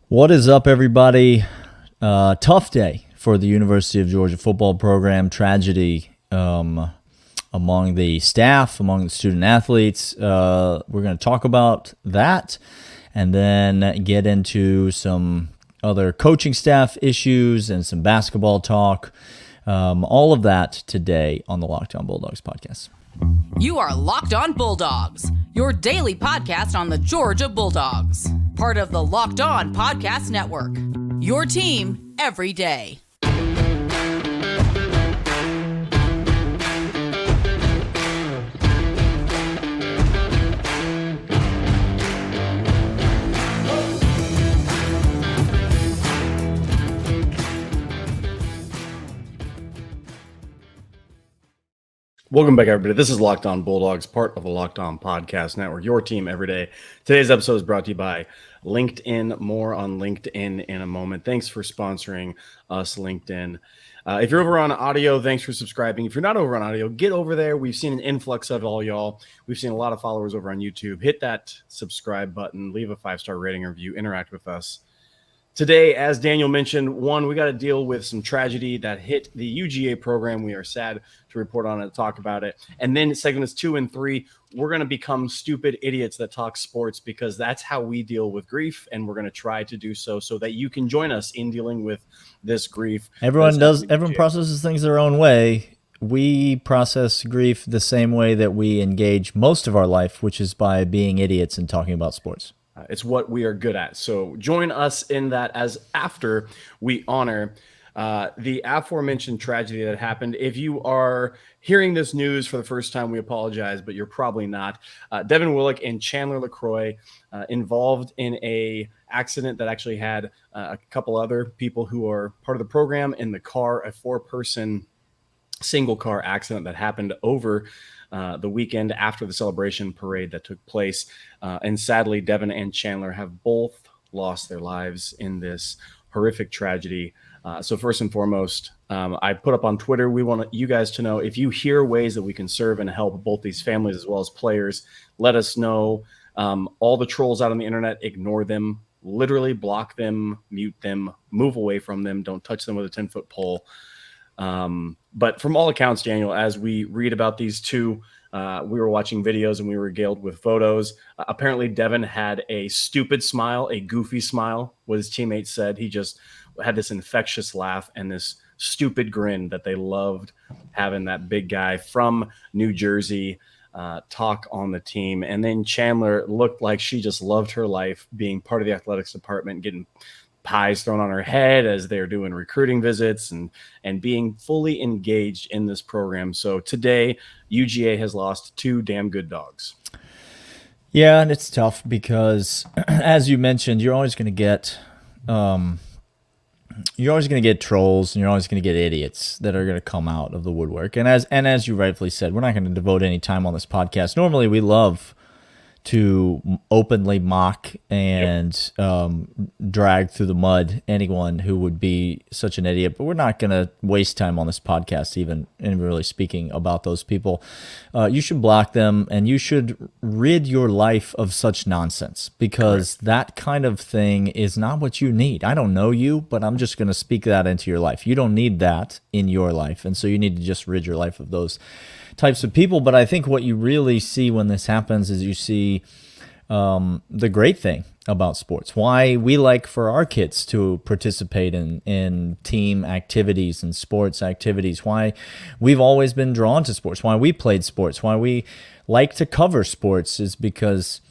What is up, everybody? Tough day for the University of Georgia football program. Tragedy among the staff, among the student athletes. We're going to talk about that and then get into some other coaching staff issues and some basketball talk. All of that today on the Locked On Bulldogs podcast. You are Locked On Bulldogs, your daily podcast on the Georgia Bulldogs. Part of the Locked On Podcast Network, your team every day. Welcome back, everybody. This is Locked On Bulldogs, part of the Locked On Podcast Network, your team every day. Today's episode is brought to you by LinkedIn. More on LinkedIn in a moment. Thanks for sponsoring us, LinkedIn. If you're over on audio, thanks for subscribing. If you're not over on audio, get over there. We've seen an influx of all y'all. We've seen a lot of followers over on YouTube. Hit that subscribe button, leave a 5-star rating or review, interact with us. Today, as Daniel mentioned, we got to deal with some tragedy that hit the UGA program. We are sad to report on it, talk about it. And then segments 2 and 3, we're going to become stupid idiots that talk sports because that's how we deal with grief. And we're going to try to do so that you can join us in dealing with this grief. Everyone processes things their own way. We process grief the same way that we engage most of our life, which is by being idiots and talking about sports. It's what we are good at. So join us in that as after we honor the aforementioned tragedy that happened. If you are hearing this news for the first time, we apologize, but you're probably not. Devin, Willock, and Chandler LeCroy involved in a accident that actually had a couple other people who are part of the program in the car, a 4-person single car accident that happened over the weekend after the celebration parade that took place. And sadly, Devin and Chandler have both lost their lives in this horrific tragedy. So first and foremost, I put up on Twitter, we want you guys to know if you hear ways that we can serve and help both these families as well as players, let us know. All the trolls out on the internet, ignore them, literally block them, mute them, move away from them. Don't touch them with a 10-foot pole. But from all accounts, Daniel, as we read about these two, we were watching videos and we were regaled with photos. Apparently, Devin had a stupid smile, a goofy smile, what his teammates said. He just had this infectious laugh and this stupid grin that they loved having that big guy from New Jersey talk on the team. And then Chandler looked like she just loved her life being part of the athletics department, getting pies thrown on her head as they're doing recruiting visits and being fully engaged in this program. So today, UGA has lost 2 damn good dogs. Yeah, and it's tough because, as you mentioned, you're always going to get trolls and you're always going to get idiots that are going to come out of the woodwork. And as you rightfully said, we're not going to devote any time on this podcast. Normally, we love to openly mock and drag through the mud anyone who would be such an idiot. But we're not going to waste time on this podcast even in really speaking about those people. You should block them and you should rid your life of such nonsense because that kind of thing is not what you need. I don't know you, but I'm just going to speak that into your life. You don't need that in your life. And so you need to just rid your life of those types of people. But I think what you really see when this happens is you see the great thing about sports, why we like for our kids to participate in team activities and sports activities, why we've always been drawn to sports, why we played sports, why we like to cover sports is because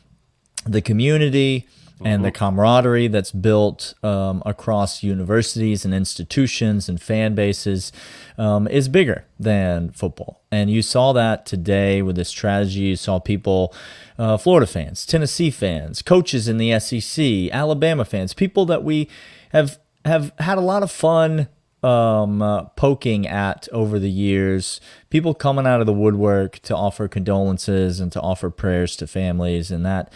the community and the camaraderie that's built across universities and institutions and fan bases is bigger than football. And you saw that today with this tragedy. You saw people, Florida fans, Tennessee fans, coaches in the SEC, Alabama fans, people that we have had a lot of fun poking at over the years, people coming out of the woodwork to offer condolences and to offer prayers to families, and that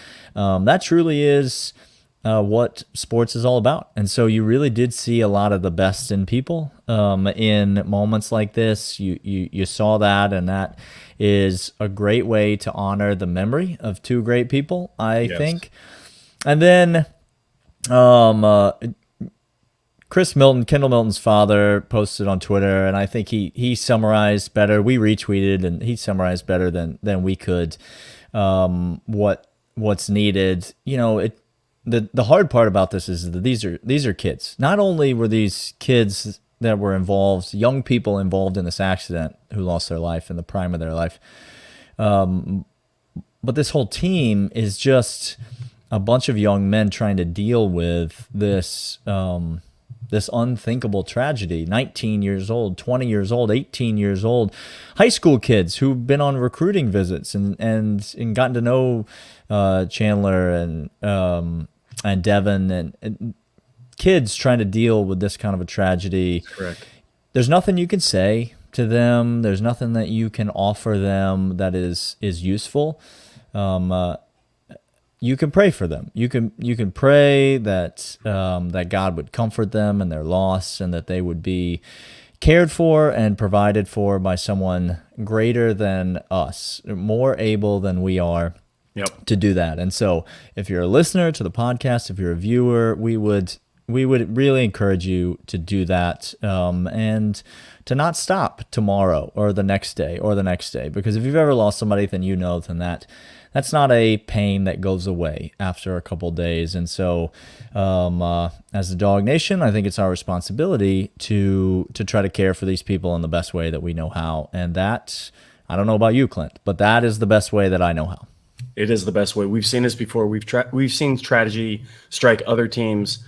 truly is what sports is all about. And so you really did see a lot of the best in people in moments like this. You saw that, and that is a great way to honor the memory of two great people, I think. And then Um, uh, Chris Milton, Kendall Milton's father, posted on Twitter, and I think he summarized better. We retweeted, and he summarized better than we could. What's needed? The hard part about this is that these are kids. Not only were these kids that were involved, young people involved in this accident who lost their life in the prime of their life, but this whole team is just a bunch of young men trying to deal with this unthinkable tragedy. 19 years old, 20 years old, 18 years old, high school kids who've been on recruiting visits and gotten to know Chandler and Devin and kids trying to deal with this kind of a tragedy. Correct. There's nothing you can say to them. There's nothing that you can offer them that is useful. You can pray for them. You can pray that that God would comfort them in their loss, and that they would be cared for and provided for by someone greater than us, more able than we are. Yep. To do that. And so, if you're a listener to the podcast, if you're a viewer, we would really encourage you to do that, and to not stop tomorrow or the next day or the next day. Because if you've ever lost somebody, then you know then that's not a pain that goes away after a couple days. And so, as a Dog Nation, I think it's our responsibility to try to care for these people in the best way that we know how. And that, I don't know about you, Clint, but that is the best way that I know how. It is the best way. We've seen this before. We've seen tragedy strike other teams.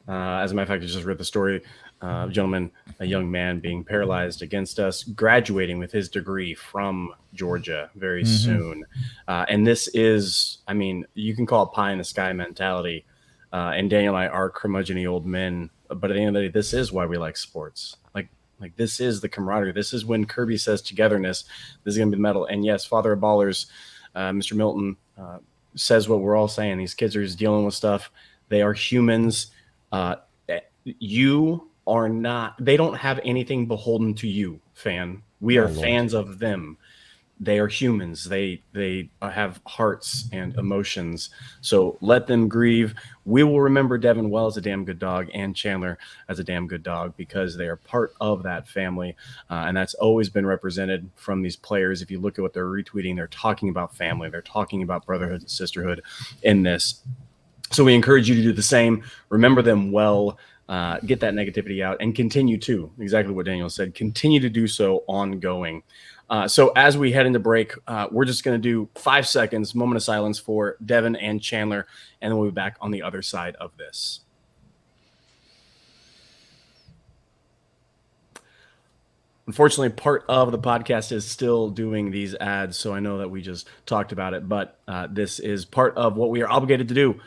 As a matter of fact, I just read the story. A young man being paralyzed against us, graduating with his degree from Georgia very soon. And this is, I mean, you can call it pie in the sky mentality. And Daniel and I are curmudgeon-y old men. But at the end of the day, this is why we like sports. Like this is the camaraderie. This is when Kirby says togetherness. This is going to be the medal. And yes, Father of Ballers, Mr. Milton says what we're all saying. These kids are just dealing with stuff. They are humans. You are not. They don't have anything beholden to you, fan. We are fans of them. They are humans. They have hearts and emotions. So let them grieve. We will remember Devin well as a damn good dog, and Chandler as a damn good dog, because they are part of that family. And that's always been represented from these players. If you look at what they're retweeting, they're talking about family. They're talking about brotherhood and sisterhood in this. So we encourage you to do the same. Remember them well. Get that negativity out, and continue to, exactly what Daniel said, continue to do so ongoing. So as we head into break, we're just going to do 5 seconds, moment of silence for Devin and Chandler, and then we'll be back on the other side of this. Unfortunately, part of the podcast is still doing these ads, so I know that we just talked about it, but this is part of what we are obligated to do.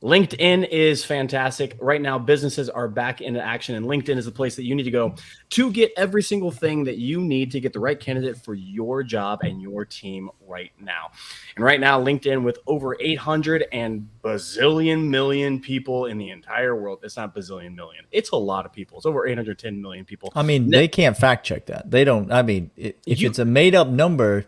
LinkedIn is fantastic. Right now, businesses are back into action, and LinkedIn is the place that you need to go to get every single thing that you need to get the right candidate for your job and your team right now. And right now, LinkedIn, with over 800 and bazillion million people in the entire world. It's not bazillion million. It's a lot of people. It's over 810 million people. I mean, they can't fact check that. They don't. I mean, if it's a made up number,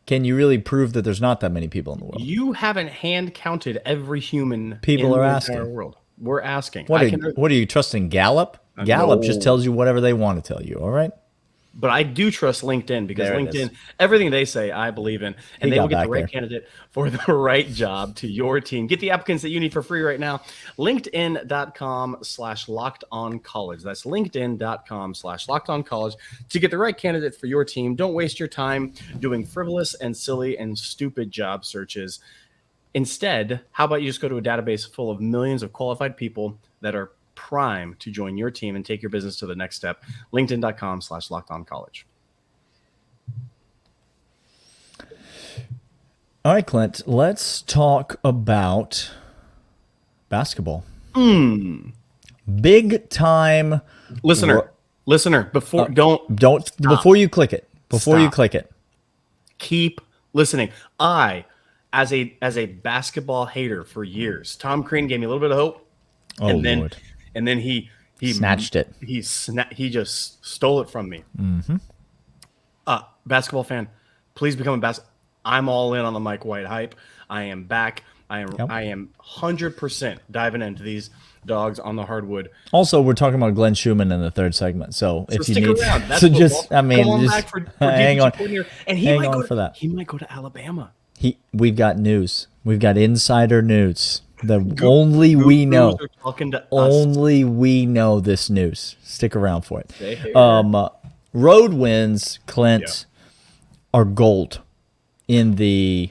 can you really prove that there's not that many people in the world? You haven't hand counted every human people in are the asking. entire world. We're asking. What are you trusting Gallup? Gallup just tells you whatever they want to tell you. All right. But I do trust LinkedIn, because LinkedIn, everything they say, I believe in, and they will get the right candidate for the right job to your team. Get the applicants that you need for free right now. LinkedIn.com/lockedoncollege. That's LinkedIn.com/lockedoncollege to get the right candidate for your team. Don't waste your time doing frivolous and silly and stupid job searches. Instead, how about you just go to a database full of millions of qualified people that are prime to join your team and take your business to the next step. LinkedIn.com/lockedoncollege. All right, Clint, let's talk about basketball. Big time. Listener, before before you click it. You click it. Keep listening. I, as a basketball hater for years, Tom Crean gave me a little bit of hope. Lord. And then he snatched it. He just stole it from me. Basketball fan, please become a I'm all in on the Mike White hype. I am back. I am 100% diving into these dogs on the hardwood. Also, we're talking about Glenn Schumann in the third segment, so if you stick need, around. That's so just I mean, come on just back for hang on, and hang on for that. He might go to Alabama. We've got news. We've got insider news. Only we know. Only we know this news. Stick around for it. Road wins, Clint, are gold in the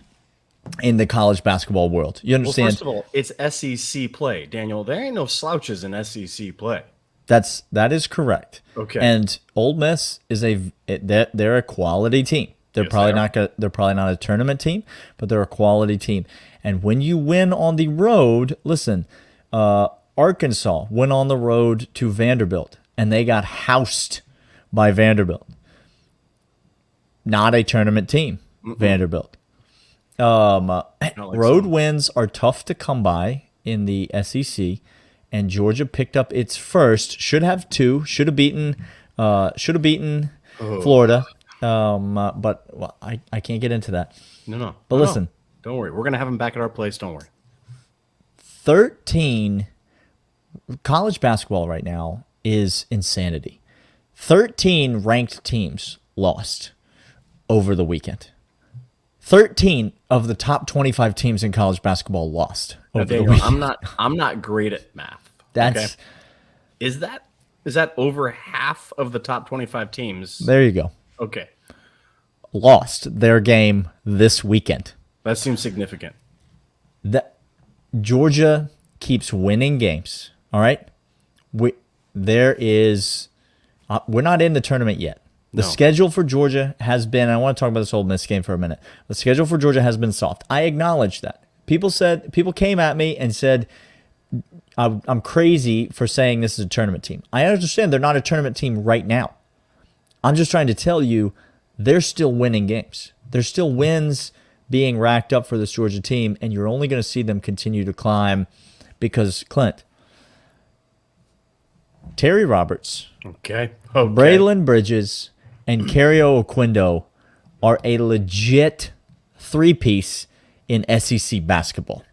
college basketball world. You understand? Well, first of all, it's SEC play, Daniel. There ain't no slouches in SEC play. That is correct. Okay. And Ole Miss is they're a quality team. They're probably not a tournament team, but they're a quality team. And when you win on the road, listen, Arkansas went on the road to Vanderbilt, and they got housed by Vanderbilt. Not a tournament team, Vanderbilt. Road wins are tough to come by in the SEC, and Georgia picked up its first. Should have two. Should have beaten Florida. But I can't get into that. No. But listen. Don't worry. We're going to have them back at our place. Don't worry. 13 college basketball right now is insanity. 13 ranked teams lost over the weekend. 13 of the top 25 teams in college basketball lost over the weekend. I'm not great at math. That's okay? Is that over half of the top 25 teams? There you go. Okay. Lost their game this weekend. That seems significant. Georgia keeps winning games. All right, we're not in the tournament yet. The schedule for Georgia has been. I want to talk about this Ole Miss game for a minute. The schedule for Georgia has been soft. I acknowledge that. People came at me and said I'm crazy for saying this is a tournament team. I understand they're not a tournament team right now. I'm just trying to tell you they're still winning games. There's still wins being racked up for this Georgia team, and you're only going to see them continue to climb because, Clint, Terry Roberts, Braylon Bridges, and Cario Oquindo are a legit three-piece in SEC basketball.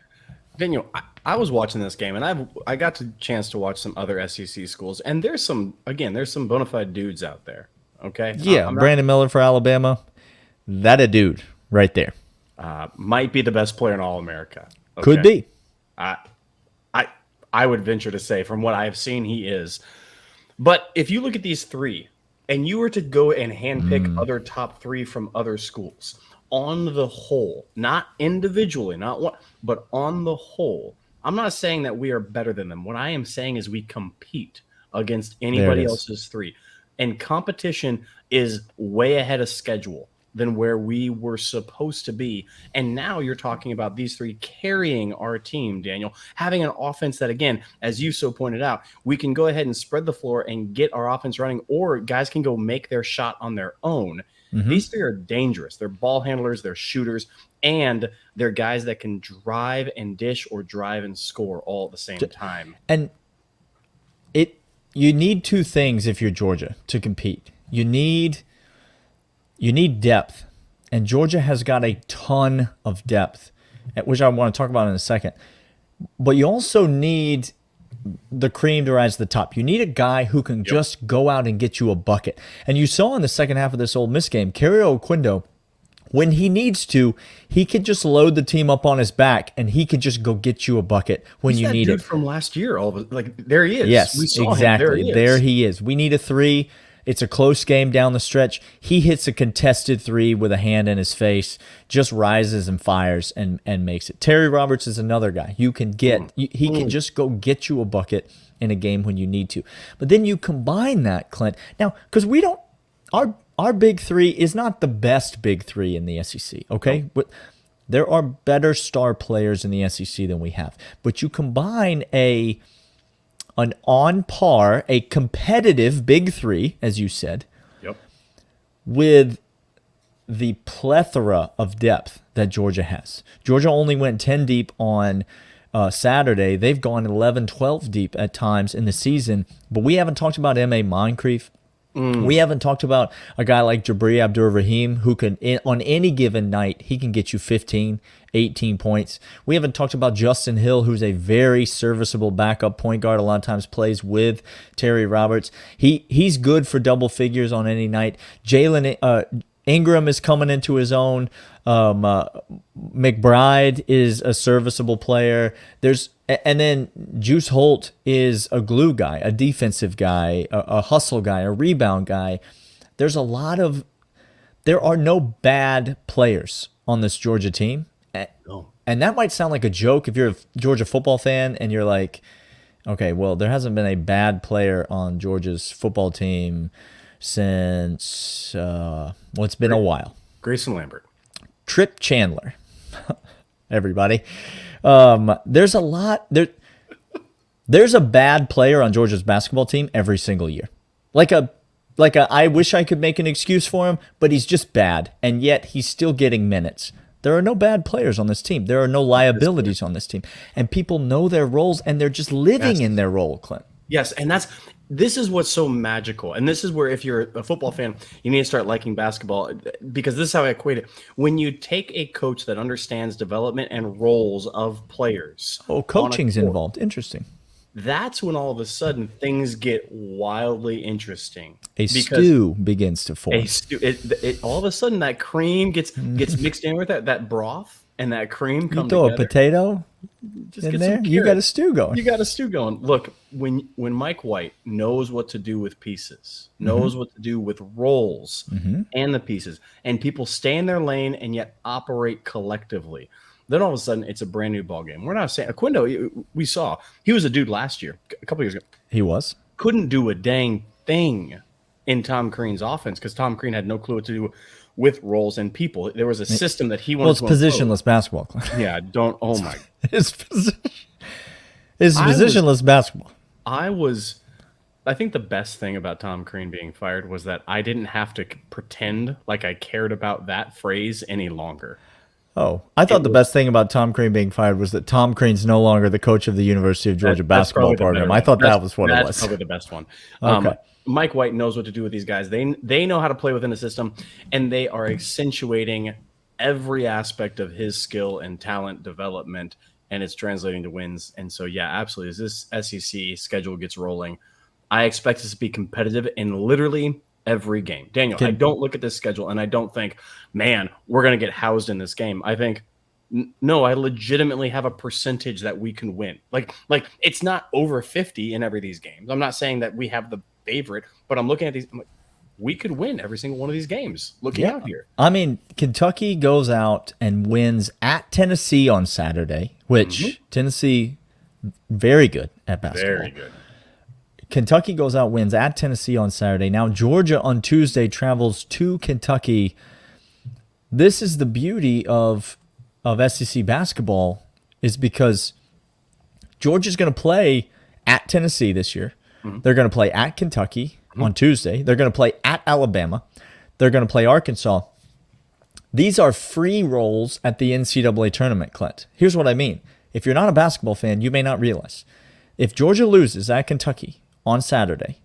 Daniel, I was watching this game, and I got the chance to watch some other SEC schools, and there's some bona fide dudes out there. Okay. Yeah, Brandon Miller for Alabama, that a dude right there. Might be the best player in all America. Okay? Could be. I would venture to say, from what I've seen, he is. But if you look at these three, and you were to go and handpick other top three from other schools, on the whole, not individually, not one, but on the whole, I'm not saying that we are better than them. What I am saying is we compete against anybody else's three. And competition is way ahead of schedule than where we were supposed to be. And now you're talking about these three carrying our team, Daniel, having an offense that, again, as you so pointed out, we can go ahead and spread the floor and get our offense running, or guys can go make their shot on their own. Mm-hmm. These three are dangerous. They're ball handlers, they're shooters, and they're guys that can drive and dish or drive and score all at the same time. And you need two things if you're Georgia to compete. You need depth, and Georgia has got a ton of depth, which I want to talk about in a second. But you also need the cream to rise to the top. You need a guy who can just go out and get you a bucket. And you saw in the second half of this Ole Miss game, Cario Oquindo, when he needs to, he could just load the team up on his back, and he could just go get you a bucket when you need it. From last year, there he is. Yes, we saw exactly. There he is. We need a three. It's a close game down the stretch. He hits a contested three with a hand in his face, just rises and fires and makes it. Terry Roberts is another guy you can get. He can just go get you a bucket in a game when you need to. But then you combine that, Clint. Now, because we don't – our big three is not the best big three in the SEC, okay? No. But there are better star players in the SEC than we have. But you combine an on par, a competitive big three, as you said, with the plethora of depth that Georgia has. Georgia only went 10 deep on Saturday. They've gone 11, 12 deep at times in the season, but we haven't talked about M.A. Moncrief. We haven't talked about a guy like Jabri Abdur-Rahim who can, on any given night, he can get you 15, 18 points. We haven't talked about Justin Hill, who's a very serviceable backup point guard. A lot of times plays with Terry Roberts. He's good for double figures on any night. Jalen Ingram is coming into his own. McBride is a serviceable player. And then Juice Holt is a glue guy, a defensive guy, a hustle guy, a rebound guy. There are no bad players on this Georgia team. No. And that might sound like a joke if you're a Georgia football fan and you're like, okay, well, there hasn't been a bad player on Georgia's football team since, it's been a while. Grayson Lambert. Trip Chandler. Everybody. There's a bad player on Georgia's basketball team every single year. I wish I could make an excuse for him, but he's just bad, and yet he's still getting minutes. There are no bad players on this team. There are no liabilities on this team. And people know their roles, and they're just living in their role, Clint. Yes, and this is what's so magical. And this is where, if you're a football fan, you need to start liking basketball, because this is how I equate it. When you take a coach that understands development and roles of players. Oh, coaching's involved. Interesting. That's when all of a sudden things get wildly interesting. A stew begins to form. All of a sudden that cream gets mixed in with that broth, and that cream comes together. You throw a potato just in there, you got a stew going. You got a stew going. Look, when Mike White knows what to do with pieces, knows what to do with roles and the pieces, and people stay in their lane and yet operate collectively, then all of a sudden it's a brand new ball game. We're not saying Aquindo, we saw he was a dude last year, a couple years ago. He couldn't do a dang thing in Tom Crean's offense because Tom Crean had no clue what to do with roles and people. There was a system that he wanted. Well, it's positionless basketball. Yeah, don't. Oh my. It's positionless basketball. I think the best thing about Tom Crean being fired was that I didn't have to pretend like I cared about that phrase any longer. Oh, I thought the best thing about Tom Crean being fired was that Tom Crean's no longer the coach of the University of Georgia basketball program. I thought that was what it was. That's probably the best one. Okay. Mike White knows what to do with these guys. They know how to play within the system, and they are accentuating every aspect of his skill and talent development, and it's translating to wins. And so, yeah, absolutely. As this SEC schedule gets rolling, I expect us to be competitive in literally every game. Daniel, I don't look at this schedule and I don't think, man, we're going to get housed in this game. I think, no, I legitimately have a percentage that we can win. Like it's not over 50 in every of these games. I'm not saying that we have the favorite, but I'm looking at these. I'm like, we could win every single one of these games. Looking out here. I mean, Kentucky goes out and wins at Tennessee on Saturday, which Tennessee, very good at basketball. Very good. Kentucky goes out, wins at Tennessee on Saturday. Now Georgia on Tuesday travels to Kentucky. This is the beauty of SEC basketball, is because Georgia's going to play at Tennessee this year. They're going to play at Kentucky on Tuesday. They're going to play at Alabama. They're going to play Arkansas. These are free rolls at the NCAA tournament, Clint. Here's what I mean. If you're not a basketball fan, you may not realize. If Georgia loses at Kentucky on Saturday,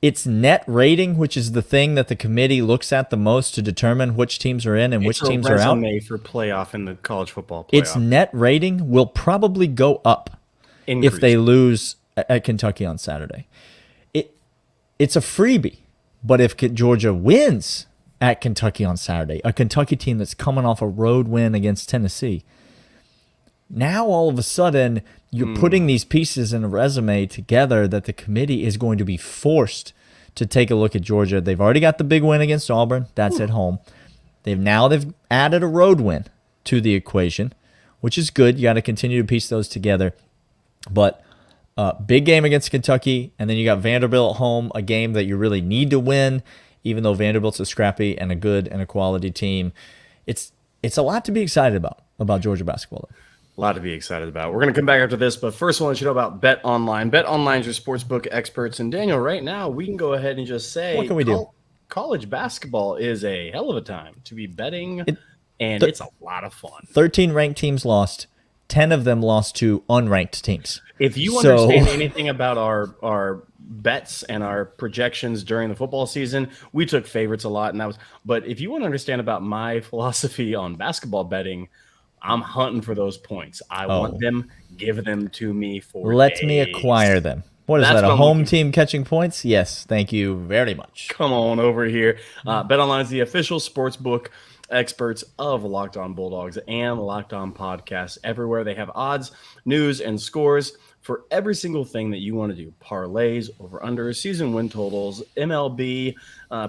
its net rating, which is the thing that the committee looks at the most to determine which teams are in and which teams are out. It's a resume for playoff in the college football playoff. Its net rating will probably go up if they lose at Kentucky on Saturday. It's a freebie. But if Georgia wins at Kentucky on Saturday, a Kentucky team that's coming off a road win against Tennessee, now all of a sudden you're putting these pieces in a resume together that the committee is going to be forced to take a look at Georgia. They've already got the big win against Auburn. That's at home. They've added a road win to the equation, which is good. You got to continue to piece those together. But big game against Kentucky, and then you got Vanderbilt at home, a game that you really need to win, even though Vanderbilt's a scrappy and a good and a quality team. It's a lot to be excited about Georgia basketball, though. A lot to be excited about. We're going to come back after this, but first I want you to know about BetOnline. BetOnline is your sportsbook experts. And Daniel, right now, we can go ahead and just say, what can we do? College basketball is a hell of a time to be betting, and it's a lot of fun. 13 ranked teams lost, 10 of them lost to unranked teams. If you understand anything about our bets and our projections during the football season, we took favorites a lot, but if you want to understand about my philosophy on basketball betting, I'm hunting for those points. I want them, give them to me for Let days. me acquire them. What is that, a home team catching points? Yes, thank you very much. Come on over here. BetOnline is the official sportsbook experts of Locked On Bulldogs and Locked On Podcasts. Everywhere they have odds, news, and scores for every single thing that you want to do. Parlays, over-under, season win totals, MLB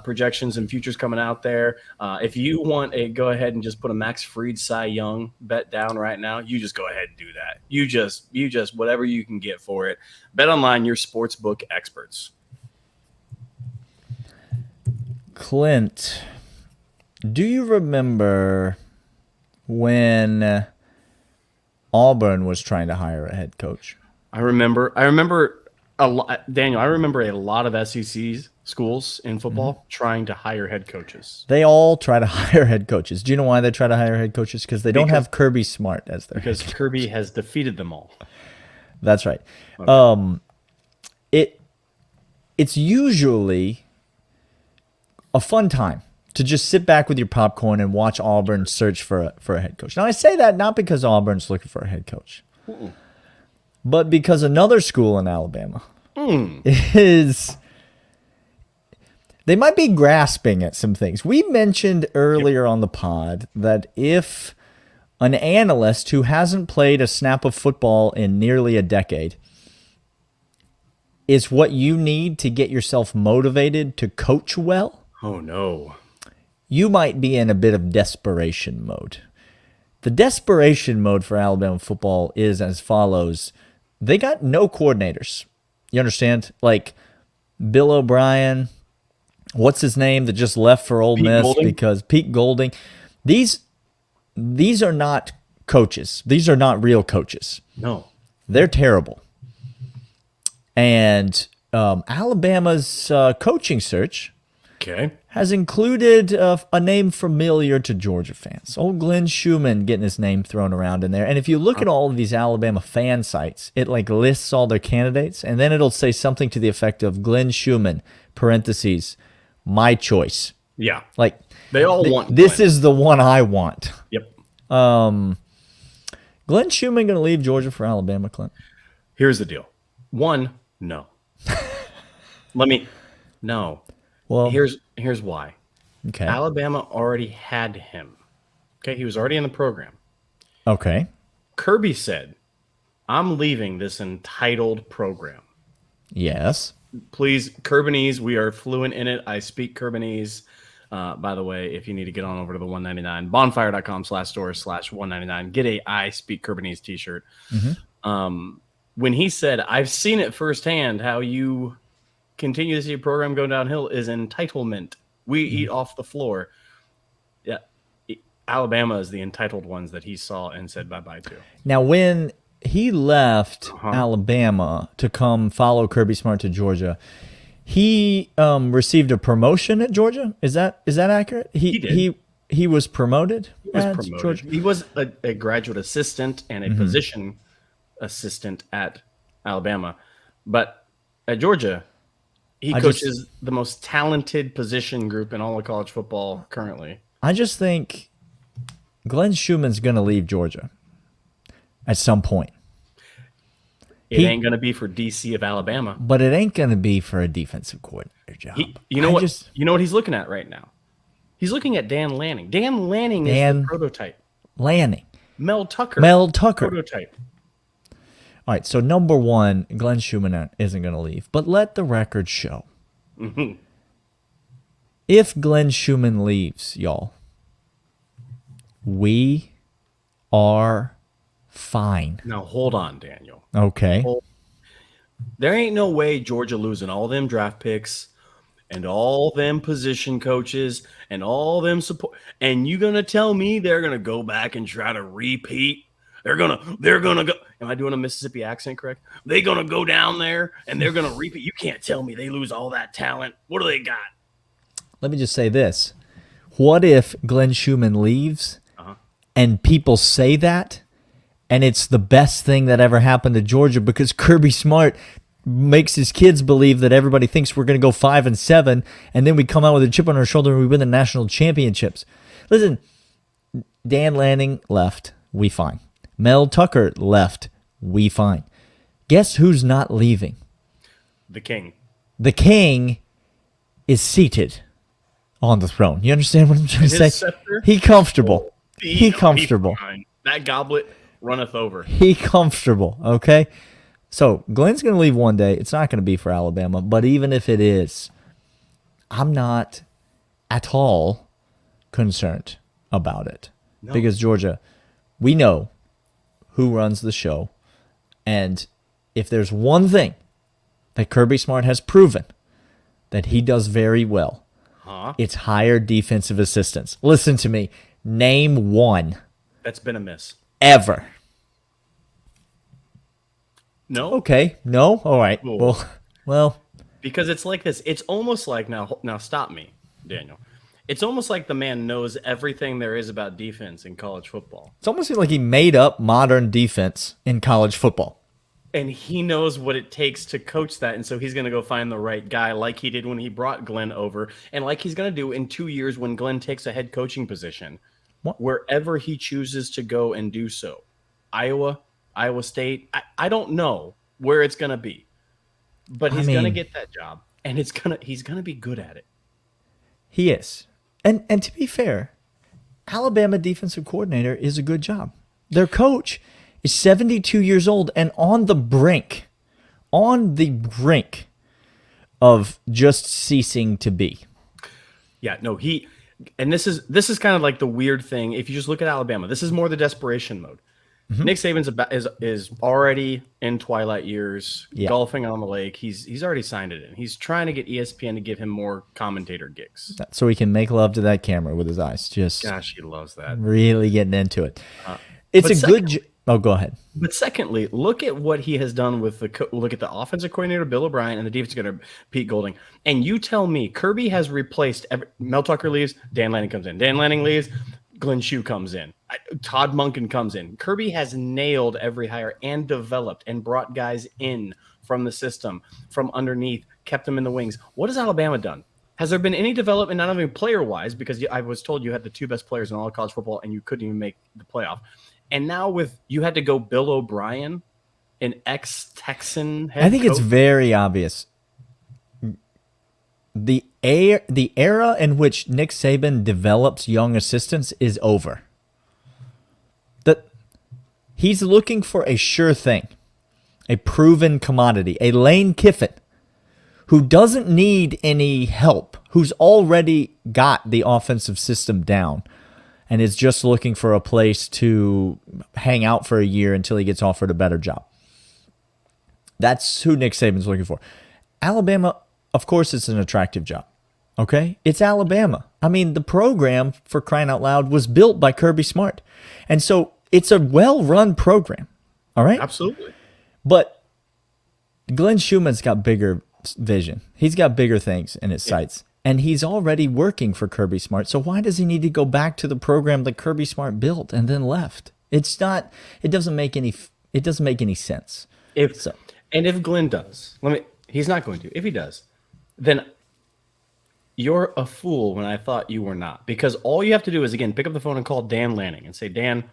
projections and futures coming out there. If you want go ahead and just put a Max Fried Cy Young bet down right now, you just go ahead and do that. You just whatever you can get for it. BetOnline, your sportsbook experts. Clint, do you remember when Auburn was trying to hire a head coach? I remember a lot, Daniel. I remember a lot of SEC schools in football trying to hire head coaches. They all try to hire head coaches. Do you know why they try to hire head coaches? Because they don't have Kirby Smart as their because Kirby has defeated them all. That's right. Okay. It's usually a fun time to just sit back with your popcorn and watch Auburn search for a head coach. Now, I say that not because Auburn's looking for a head coach, but because another school in Alabama is... They might be grasping at some things. We mentioned earlier on the pod that if an analyst who hasn't played a snap of football in nearly a decade is what you need to get yourself motivated to coach well, oh no, you might be in a bit of desperation mode. The desperation mode for Alabama football is as follows. They got no coordinators. You understand? Like Bill O'Brien, what's his name that just left for Ole Miss Golding? Because Pete Golding. These are not coaches. These are not real coaches. No. They're terrible. And Alabama's coaching search has included a name familiar to Georgia fans. Old Glenn Schumann getting his name thrown around in there. And if you look at all of these Alabama fan sites, it like lists all their candidates, and then it'll say something to the effect of Glenn Schumann, parentheses, my choice. Yeah. Like they all want this Glenn. is the one I want. Yep. Glenn Schumann going to leave Georgia for Alabama, Clint? Here's the deal. One, no. No. Well, here's why. Okay. Alabama already had him. Okay, he was already in the program. Okay. Kirby said, I'm leaving this entitled program. Yes. Please, Curbinese, we are fluent in it. I speak Curbinese. By the way, if you need to get on over to the 199, bonfire.com/store/199, get a I Speak Curbinese t-shirt. When he said, I've seen it firsthand, how you continue to see a program go downhill is entitlement. We eat off the floor. Yeah. Alabama is the entitled ones that he saw and said bye-bye to. Now, when he left Alabama to come follow Kirby Smart to Georgia, he received a promotion at Georgia. Is that accurate? He did. He was promoted. He was promoted. Georgia? He was a graduate assistant and a position assistant at Alabama, but at Georgia, he coaches the most talented position group in all of college football currently. I just think Glenn Schumann's going to leave Georgia at some point. It ain't going to be for DC of Alabama. But it ain't going to be for a defensive coordinator job. You know what he's looking at right now? He's looking at Dan Lanning. Dan Lanning is the prototype. Lanning. Mel Tucker. All Prototype. right, so number one, Glenn Schumann isn't going to leave. But let the record show. If Glenn Schumann leaves, y'all, we are fine. Now, hold on, Daniel. Okay. There ain't no way Georgia losing all them draft picks and all them position coaches and all them support. And you going to tell me they're going to go back and try to repeat? They're going to go. Am I doing a Mississippi accent correct? They're going to go down there and they're going to repeat. You can't tell me they lose all that talent. What do they got? Let me just say this. What if Glenn Schumann leaves and people say that And it's the best thing that ever happened to Georgia because Kirby Smart makes his kids believe that everybody thinks we're going to go 5-7, and then we come out with a chip on our shoulder and we win the national championships. Listen, Dan Lanning left, we fine. Mel Tucker left, we fine. Guess who's not leaving? The king. The king is seated on the throne. You understand what I'm trying to say? Scepter? He comfortable. He comfortable. That goblet runneth over. He comfortable, okay? So Glenn's going to leave one day. It's not going to be for Alabama, but even if it is, I'm not at all concerned about it. No. Because Georgia, we know who runs the show, and if there's one thing that Kirby Smart has proven that he does very well, it's hire defensive assistants. Listen to me. Name one. That's been a miss. Ever. No? Okay. No? All right. Cool. Well. Because it's like this. It's almost like, now stop me, Daniel. It's almost like the man knows everything there is about defense in college football. It's almost like he made up modern defense in college football. And he knows what it takes to coach that. And so he's going to go find the right guy like he did when he brought Glenn over. And like he's going to do in 2 years when Glenn takes a head coaching position. Wherever he chooses to go and do so. Iowa State. I don't know where it's going to be. But he's going to get that job. And he's going to be good at it. He is. And to be fair, Alabama defensive coordinator is a good job. Their coach is 72 years old and on the brink of just ceasing to be. Yeah, no, and this is kind of like the weird thing. If you just look at Alabama, this is more the desperation mode. Mm-hmm. Nick Saban's is already in twilight years, golfing on the lake. He's already signed it in. He's trying to get ESPN to give him more commentator gigs, so he can make love to that camera with his eyes. Gosh, he loves that. Really getting into it. It's a good. Oh, go ahead. But secondly, look at what he has done with look at the offensive coordinator Bill O'Brien and the defensive coordinator Pete Golding. And you tell me Kirby has replaced Mel Tucker leaves, Dan Lanning comes in. Dan Lanning leaves, Glenn Shue comes in. Todd Monken comes in. Kirby has nailed every hire and developed and brought guys in from the system, from underneath, kept them in the wings. What has Alabama done? Has there been any development, not only player-wise, because I was told you had the two best players in all of college football and you couldn't even make the playoff. And now you had to go Bill O'Brien, an ex-Texan head I think coach. It's very obvious. The era in which Nick Saban develops young assistants is over. He's looking for a sure thing, a proven commodity, a Lane Kiffin who doesn't need any help, who's already got the offensive system down, and is just looking for a place to hang out for a year until he gets offered a better job. That's who Nick Saban's looking for. Alabama, of course, it's an attractive job. Okay? It's Alabama. I mean, the program, for crying out loud, was built by Kirby Smart. And so it's a well-run program. All right? Absolutely. But Glenn Schumann's got bigger vision. He's got bigger things in his sights. And he's already working for Kirby Smart. So why does he need to go back to the program that Kirby Smart built and then left? It doesn't make any sense. If Glenn does, he's not going to. If he does, then you're a fool when I thought you were not. Because all you have to do is, again, pick up the phone and call Dan Lanning and say, Dan,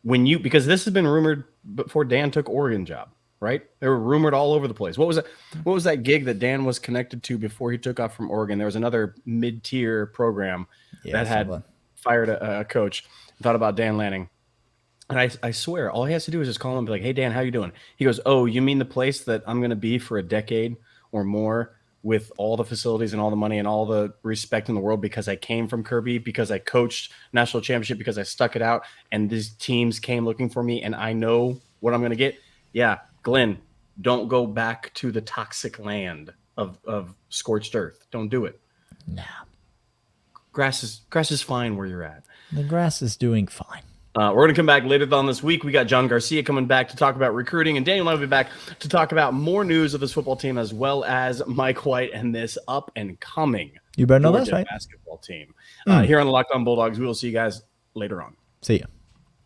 because this has been rumored before Dan took Oregon job. Right? They were rumored all over the place. What was that gig that Dan was connected to before he took off from Oregon? There was another mid-tier program that had fired a coach. Thought about Dan Lanning. And I swear, all he has to do is just call him and be like, hey, Dan, how you doing? He goes, oh, you mean the place that I'm going to be for a decade or more with all the facilities and all the money and all the respect in the world because I came from Kirby, because I coached national championship, because I stuck it out, and these teams came looking for me, and I know what I'm going to get? Yeah. Glenn, don't go back to the toxic land of scorched earth. Don't do it. Nah. Grass is fine where you're at. The grass is doing fine. We're going to come back later on this week. We got John Garcia coming back to talk about recruiting, and Daniel and I will be back to talk about more news of this football team, as well as Mike White and this up and coming you better know that's right basketball team. Here on the Locked On Bulldogs. We will see you guys later on. See ya.